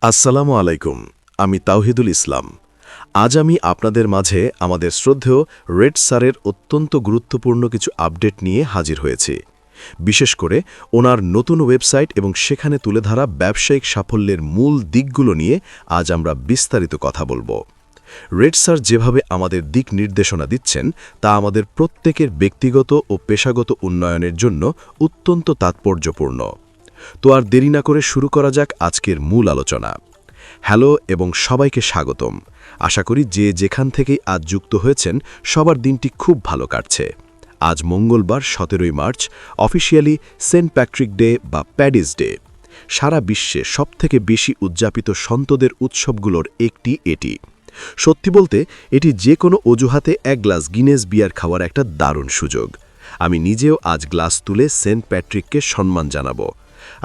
আসসালামু আলাইকুম। আমি তাওহিদুল ইসলাম। আজ আমি আপনাদের মাঝে আমাদের শ্রদ্ধেয় রেড স্যারের অত্যন্ত গুরুত্বপূর্ণ কিছু আপডেট নিয়ে হাজির হয়েছি। বিশেষ করে ওনার নতুন ওয়েবসাইট এবং সেখানে তুলে ধরা ব্যবসায়িক সাফল্যের মূল দিকগুলো নিয়ে আজ আমরা বিস্তারিত কথা বলবো। রেড স্যার যেভাবে আমাদের দিক নির্দেশনা দিচ্ছেন তা আমাদের প্রত্যেকের ব্যক্তিগত ও পেশাগত উন্নয়নের জন্য অত্যন্ত তাৎপর্যপূর্ণ। তো আর দেরি না করে শুরু করা যাক আজকের মূল আলোচনা। হ্যালো এবং সবাইকে স্বাগতম। আশা করি যে যেখান থেকেই আজ যুক্ত হয়েছেন সবার দিনটি খুব ভালো কাটছে। আজ মঙ্গলবার 17 March, officially Saint Patrick day বা প্যাডিস ডে। সারা বিশ্বে সবথেকে বেশি উদযাপিত সন্তদের উৎসবগুলোর একটি এটি। সত্যি বলতে এটি যে কোনো অজুহাতে এক গ্লাস গিনেস বিয়ার খাওয়ার একটা দারুণ সুযোগ। আমি নিজেও আজ গ্লাস তুলে সেন্ট প্যাট্রিককে সম্মান জানাবো।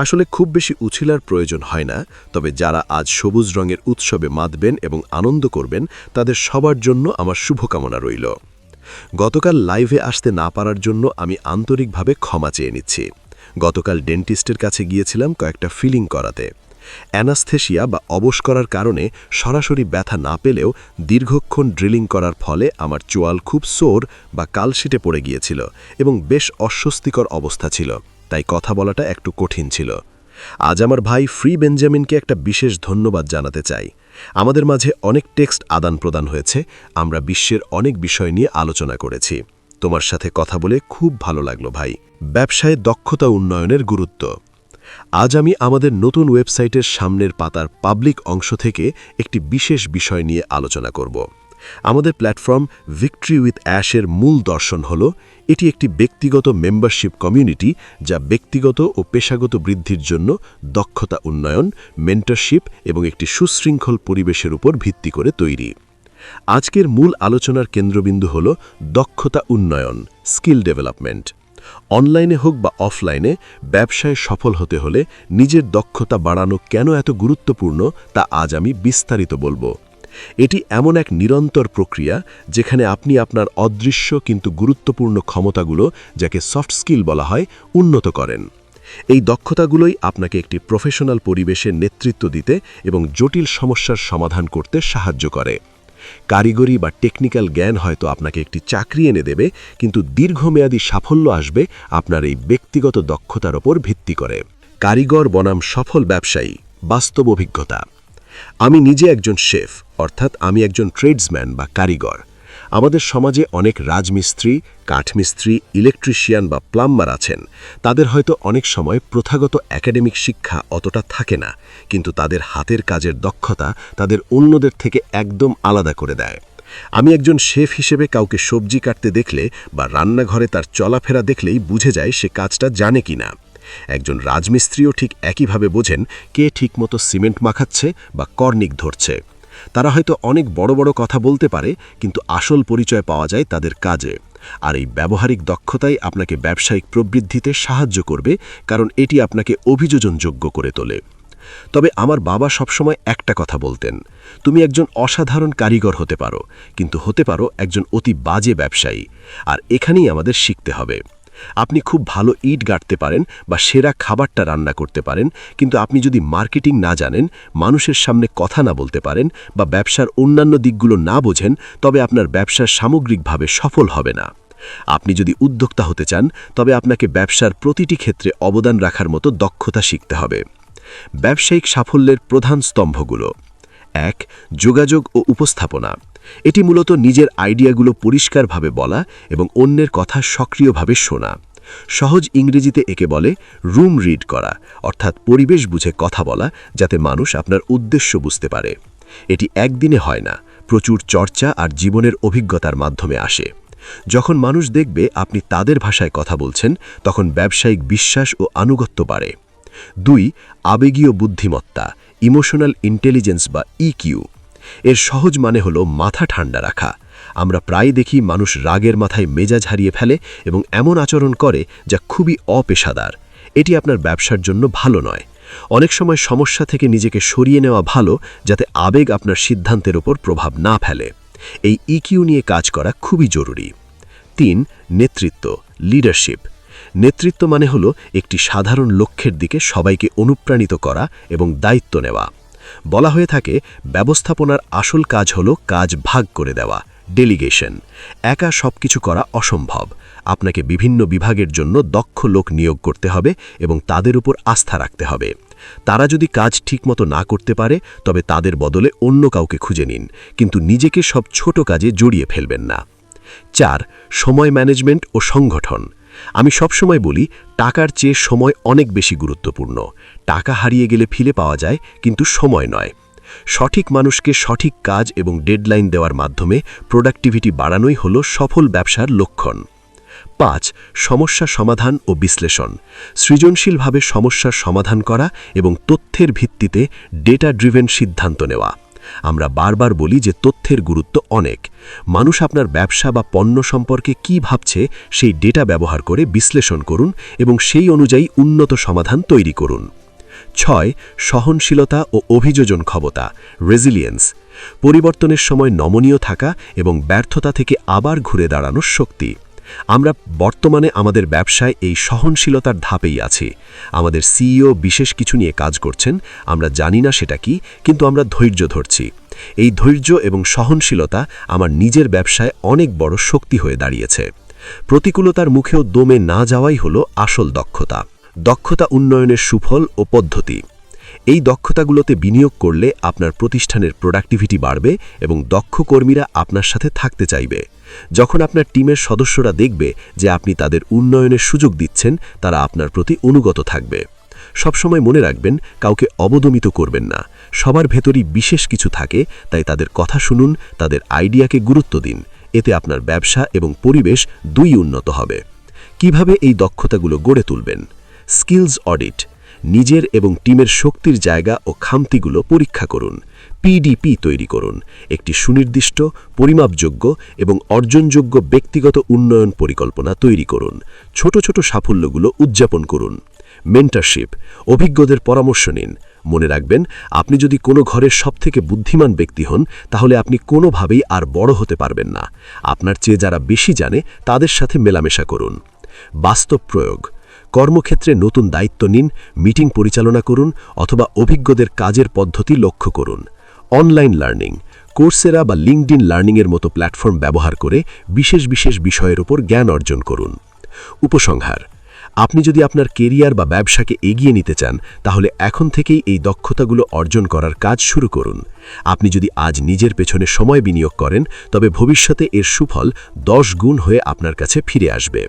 আসলে খুব বেশি উছিলার প্রয়োজন হয় না, তবে যারা আজ সবুজ রঙের উৎসবে মাতবেন এবং আনন্দ করবেন তাদের সবার জন্য আমার শুভকামনা রইল। গতকাল লাইভে আসতে না পারার জন্য আমি আন্তরিকভাবে ক্ষমা চেয়ে নিচ্ছি। গতকাল ডেন্টিস্টের কাছে গিয়েছিলাম কয়েকটা ফিলিং করাতে। অ্যানাস্থেশিয়া বা অবশ করার কারণে সরাসরি ব্যথা না পেলেও দীর্ঘক্ষণ ড্রিলিং করার ফলে আমার চোয়াল খুব সোর বা কালশিটে পড়ে গিয়েছিল এবং বেশ অস্বস্তিকর অবস্থা ছিল, তাই কথা বলাটা একটু কঠিন ছিল। আজ আমার ভাই ফ্রি বেঞ্জামিনকে একটা বিশেষ ধন্যবাদ জানাতে চাই। আমাদের মাঝে অনেক টেক্সট আদান প্রদান হয়েছে, আমরা বিশ্বের অনেক বিষয় নিয়ে আলোচনা করেছি। তোমার সাথে কথা বলে খুব ভালো লাগলো ভাই। ব্যবসায় দক্ষতা উন্নয়নের গুরুত্ব। আজ আমি আমাদের নতুন ওয়েবসাইটের সামনের পাতার পাবলিক অংশ থেকে একটি বিশেষ বিষয় নিয়ে আলোচনা করব। আমাদের প্ল্যাটফর্ম ভিক্টরি উইথ অ্যাশের মূল দর্শন হল এটি একটি ব্যক্তিগত মেম্বারশিপ কমিউনিটি যা ব্যক্তিগত ও পেশাগত বৃদ্ধির জন্য দক্ষতা উন্নয়ন, মেন্টরশিপ এবং একটি সুশৃঙ্খল পরিবেশের উপর ভিত্তি করে তৈরি। আজকের মূল আলোচনার কেন্দ্রবিন্দু হল দক্ষতা উন্নয়ন, স্কিল ডেভেলপমেন্ট। অনলাইনে হোক বা অফলাইনে ব্যবসায় সফল হতে হলে নিজের দক্ষতা বাড়ানো কেন এত গুরুত্বপূর্ণ তা আজ আমি বিস্তারিত বলবো। এটি এমন এক নিরন্তর প্রক্রিয়া যেখানে আপনি আপনার অদৃশ্য কিন্তু গুরুত্বপূর্ণ ক্ষমতাগুলো, যাকে সফট স্কিল বলা হয়, উন্নত করেন। এই দক্ষতাগুলোই আপনাকে একটি প্রফেশনাল পরিবেশে নেতৃত্ব দিতে এবং জটিল সমস্যার সমাধান করতে সাহায্য করে। কারিগরি বা টেকনিক্যাল জ্ঞান হয়তো আপনাকে একটি চাকরি এনে দেবে, কিন্তু দীর্ঘমেয়াদী সাফল্য আসবে আপনার এই ব্যক্তিগত দক্ষতার ওপর ভিত্তি করে। কারিগর বনাম সফল ব্যবসায়ী, বাস্তব অভিজ্ঞতা। আমি নিজে একজন শেফ, অর্থাৎ আমি একজন ট্রেডসম্যান বা কারিগর। আমাদের সমাজে অনেক রাজমিস্ত্রি, কাঠমিস্ত্রি, ইলেকট্রিশিয়ান বা প্লাম্বার আছেন। তাদের হয়তো অনেক সময় প্রথাগত একাডেমিক শিক্ষা অতটা থাকে না, কিন্তু তাদের হাতের কাজের দক্ষতা তাদের অন্যদের থেকে একদম আলাদা করে দেয়। আমি একজন শেফ হিসেবে কাউকে সবজি কাটতে দেখলে বা রান্নাঘরে তার চলাফেরা দেখলেই বুঝে যায় সে কাজটা জানে কিনা। একজন রাজমিস্ত্রিও ঠিক একইভাবে বোঝেন কে ঠিকমতো সিমেন্ট মাখাচ্ছে বা কর্নিক ধরছে। তারা হয়তো অনেক বড় বড় কথা বলতে পারে, কিন্তু আসল পরিচয় পাওয়া যায় তাদের কাজে। আর এই ব্যবহারিক দক্ষতাই আপনাকে ব্যবসায়িক প্রবৃদ্ধিতে সাহায্য করবে, কারণ এটি আপনাকে অভিযোজনযোগ্য করে তোলে। তবে আমার বাবা সবসময় একটা কথা বলতেন, তুমি একজন অসাধারণ কারিগর হতে পারো, কিন্তু হতে পারো একজন অতি বাজে ব্যবসায়ী। আর এখানেই আমাদের শিখতে হবে। আপনি খুব ভালো ইট গাঁথতে পারেন বা সেরা খাবারটা রান্না করতে পারেন, কিন্তু আপনি যদি মার্কেটিং না জানেন, মানুষের সামনে কথা না বলতে পারেন বা ব্যবসার অন্যান্য দিকগুলো না বোঝেন, তবে আপনার ব্যবসা সামগ্রিকভাবে সফল হবে না। আপনি যদি উদ্যোক্তা হতে চান, তবে আপনাকে ব্যবসার প্রতিটি ক্ষেত্রে অবদান রাখার মতো দক্ষতা শিখতে হবে। ব্যবসায়িক সাফল্যের প্রধান স্তম্ভগুলো। ১. যোগাযোগ ও উপস্থাপনা। এটি মূলত নিজের আইডিয়াগুলো পরিষ্কারভাবে বলা এবং অন্যের কথা সক্রিয়ভাবে শোনা। সহজ ইংরেজিতে একে বলে রুম রিড করা, অর্থাৎ পরিবেশ বুঝে কথা বলা, যাতে মানুষ আপনার উদ্দেশ্য বুঝতে পারে। এটি একদিনে হয় না, প্রচুর চর্চা আর জীবনের অভিজ্ঞতার মাধ্যমে আসে। যখন মানুষ দেখবে আপনি তাদের ভাষায় কথা বলছেন, তখন ব্যবসায়িক বিশ্বাস ও আনুগত্য বাড়ে। ২. আবেগীয় বুদ্ধিমত্তা, ইমোশনাল ইন্টেলিজেন্স বা ইকিউ। এর সহজ মানে হলো মাথা ঠান্ডা রাখা। আমরা প্রায় দেখি মানুষ রাগের মাথায় মেজাজ হারিয়ে ফেলে এবং এমন আচরণ করে যা খুবই অপেশাদার। এটি আপনার ব্যবসার জন্য ভালো নয়। অনেক সময় সমস্যা থেকে নিজেকে সরিয়ে নেওয়া ভালো, যাতে আবেগ আপনার সিদ্ধান্তের ওপর প্রভাব না ফেলে। এই ইকিউ নিয়ে কাজ করা খুবই জরুরি। ৩. নেতৃত্ব, লিডারশিপ। নেতৃত্ব মানে হলো একটি সাধারণ লক্ষ্যের দিকে সবাইকে অনুপ্রাণিত করা এবং দায়িত্ব নেওয়া। বলা হয়ে থাকে ব্যবস্থাপনার আসল কাজ হল কাজ ভাগ করে দেওয়া, ডেলিগেশন। একা সবকিছু করা অসম্ভব। আপনাকে বিভিন্ন বিভাগের জন্য দক্ষ লোক নিয়োগ করতে হবে এবং তাদের উপর আস্থা রাখতে হবে। তারা যদি কাজ ঠিকমতো না করতে পারে তবে তাদের বদলে অন্য কাউকে খুঁজে নিন, কিন্তু নিজেকে সব ছোট কাজে জড়িয়ে ফেলবেন না। 4. সময় ম্যানেজমেন্ট ও সংগঠন। আমি সবসময় বলি টাকার চেয়ে সময় অনেক বেশি গুরুত্বপূর্ণ। টাকা হারিয়ে গেলে ফিরে পাওয়া যায়, কিন্তু সময় নয়। সঠিক মানুষকে সঠিক কাজ এবং ডেডলাইন দেওয়ার মাধ্যমে প্রোডাক্টিভিটি বাড়ানোই হল সফল ব্যবসার লক্ষণ। 5. সমস্যা সমাধান ও বিশ্লেষণ। সৃজনশীলভাবে সমস্যার সমাধান করা এবং তথ্যের ভিত্তিতে ডেটা ড্রিভেন সিদ্ধান্ত নেওয়া। আমরা বারবার বলি যে তথ্যের গুরুত্ব অনেক। মানুষ আপনার ব্যবসা বা পণ্য সম্পর্কে কি ভাবছে সেই ডেটা ব্যবহার করে বিশ্লেষণ করুন এবং সেই অনুযায়ী উন্নত সমাধান তৈরি করুন। 6. সহনশীলতা ও অভিযোজন ক্ষমতা, রেজিলিয়েন্স। পরিবর্তনের সময় নমনীয় থাকা এবং ব্যর্থতা থেকে আবার ঘুরে দাঁড়ানোর শক্তি। আমরা বর্তমানে আমাদের ব্যবসায় এই সহনশীলতার ধাপেই আছি। আমাদের সিইও বিশেষ কিছু নিয়ে কাজ করছেন, আমরা জানি না সেটা কি, কিন্তু আমরা ধৈর্য ধরছি। এই ধৈর্য এবং সহনশীলতা আমার নিজের ব্যবসায় অনেক বড় শক্তি হয়ে দাঁড়িয়েছে। প্রতিকূলতার মুখেও দমে না যাওয়াই হলো আসল দক্ষতা। দক্ষতা উন্নয়নের সুফল ও পদ্ধতি। এই দক্ষতাগুলোতে বিনিয়োগ করলে আপনার প্রতিষ্ঠানের প্রোডাক্টিভিটি বাড়বে এবং দক্ষ কর্মীরা আপনার সাথে থাকতে চাইবে। যখন আপনার টিমের সদস্যরা দেখবে যে আপনি তাদের উন্নয়নের সুযোগ দিচ্ছেন, তারা আপনার প্রতি অনুগত থাকবে। সবসময় মনে রাখবেন, কাউকে অবদমিত করবেন না। সবার ভেতরই বিশেষ কিছু থাকে, তাই তাদের কথা শুনুন, তাদের আইডিয়াকে গুরুত্ব দিন। এতে আপনার ব্যবসা এবং পরিবেশ দুই উন্নত হবে। কিভাবে এই দক্ষতাগুলো গড়ে তুলবেন? Skills audit. নিজের এবং টিমের শক্তির জায়গা ও খামতিগুলো পরীক্ষা করুন। পিডিপি তৈরি করুন। একটি সুনির্দিষ্ট, পরিমাপযোগ্য এবং অর্জনযোগ্য ব্যক্তিগত উন্নয়ন পরিকল্পনা তৈরি করুন। ছোট ছোট সাফল্যগুলো উদযাপন করুন। মেন্টরশিপ। অভিজ্ঞদের পরামর্শ নিন। মনে রাখবেন, আপনি যদি কোনো ঘরের সবথেকে বুদ্ধিমান ব্যক্তি হন, তাহলে আপনি কোনোভাবেই আর বড় হতে পারবেন না। আপনার চেয়ে যারা বেশি জানে তাদের সাথে মেলামেশা করুন। বাস্তব প্রয়োগ। কর্মক্ষেত্রে নতুন দায়িত্ব নিন, মিটিং পরিচালনা করুন অথবা অভিজ্ঞদের কাজের পদ্ধতি লক্ষ্য করুন। Online learning. কোর্সেরা বা লিঙ্কডইন লার্নিংয়ের মতো প্ল্যাটফর্ম ব্যবহার করে বিশেষ বিষয়ের উপর জ্ঞান অর্জন করুন। উপসংহার। আপনি যদি আপনার কেরিয়ার বা ব্যবসাকে এগিয়ে নিতে চান, তাহলে এখন থেকেই এই দক্ষতাগুলো অর্জন করার কাজ শুরু করুন। আপনি যদি আজ নিজের পেছনে সময় বিনিয়োগ করেন, তবে ভবিষ্যতে এর সুফল 10 গুণ হয়ে আপনার কাছে ফিরে আসবে।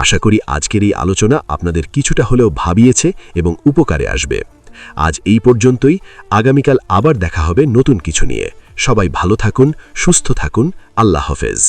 আশা করি আজকের এই আলোচনা আপনাদের কিছুটা হলেও ভাবিয়েছে এবং উপকারে আসবে। আজ এই পর্যন্তই। আগামীকাল আবার দেখা হবে নতুন কিছু নিয়ে। সবাই ভালো থাকুন, সুস্থ থাকুন। আল্লাহ হাফেজ।